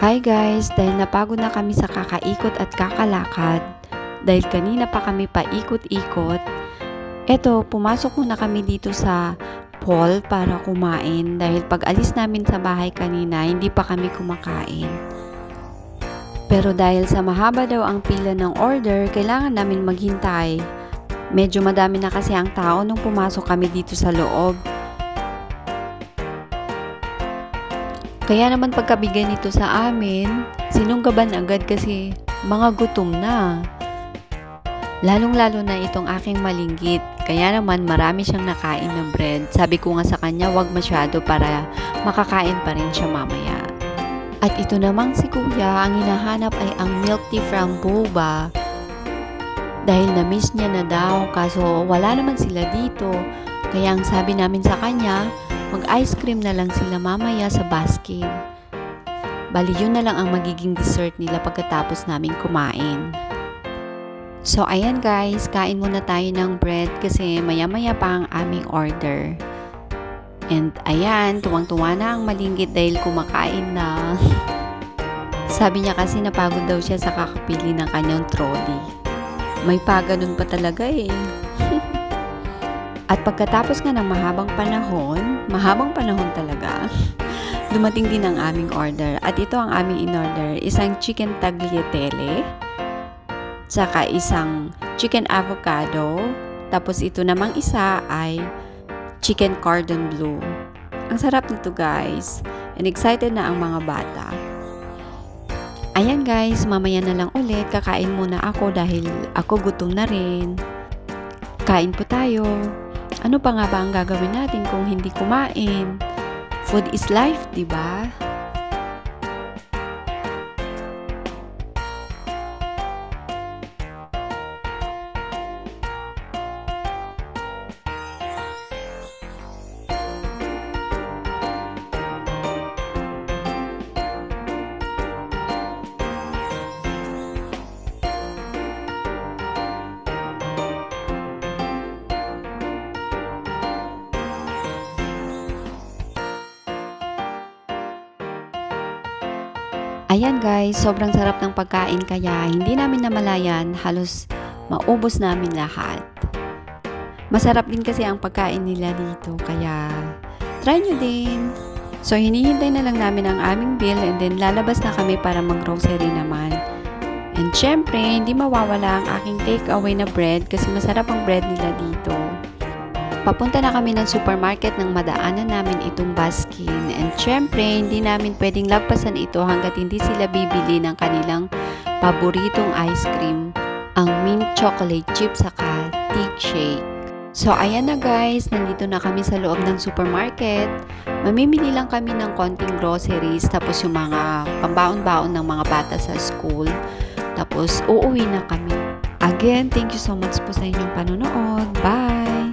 Hi guys, dahil napagod na kami sa kakaikot at kakalakad, dahil kanina pa kami paikot-ikot, eto pumasok muna kami dito sa mall para kumain dahil pag alis namin sa bahay kanina, hindi pa kami kumakain. Pero dahil sa mahaba daw ang pila ng order, kailangan namin maghintay. Medyo madami na kasi ang tao nung pumasok kami dito sa loob. Kaya naman pagkabigay nito sa amin, sinunggaban agad kasi mga gutom na. Lalong-lalo na itong aking malinggit. Kaya naman marami siyang nakain ng bread. Sabi ko nga sa kanya, wag masyado para makakain pa rin siya mamaya. At ito namang si kuya, ang hinahanap ay ang milk tea from boba. Dahil na-miss niya na daw, kaso wala naman sila dito. Kaya ang sabi namin sa kanya, mag-ice cream na lang sila mamaya sa Baskin. Bali, yun na lang ang magiging dessert nila pagkatapos namin kumain. So, ayan guys, kain muna tayo ng bread kasi maya-maya pa ang aming order. And ayan, tuwang-tuwa na ang malinggit dahil kumakain na. Sabi niya kasi napagod daw siya sa kakapili ng kanyang trolley. May paganon pa talaga eh. At pagkatapos nga ng mahabang panahon talaga, dumating din ang aming order. At ito ang aming in-order, isang chicken tagliatelle, saka isang chicken avocado, tapos ito namang isa ay chicken cordon bleu. Ang sarap nito guys, and excited na ang mga bata. Ayan guys, mamaya na lang ulit, kakain muna ako dahil ako gutom na rin. Kain po tayo. Ano pa nga ba ang gagawin natin kung hindi kumain? Food is life, di ba? Ayan guys, sobrang sarap ng pagkain kaya hindi namin namalayan, halos maubos namin lahat. Masarap din kasi ang pagkain nila dito kaya try nyo din. So hinihintay na lang namin ang aming bill and then lalabas na kami para mag-grocery naman. And syempre, hindi mawawala ang aking takeaway na bread kasi masarap ang bread nila dito. Papunta na kami ng supermarket nang madaanan namin itong Baskin. And syempre, hindi namin pwedeng lagpasan ito hanggat hindi sila bibili ng kanilang paboritong ice cream, ang mint chocolate chip saka tea shake. So, ayan na guys, nandito na kami sa loob ng supermarket. Mamimili lang kami ng konting groceries, tapos yung mga pambaon-baon ng mga bata sa school. Tapos, uuwi na kami. Again, thank you so much po sa inyong panonood. Bye!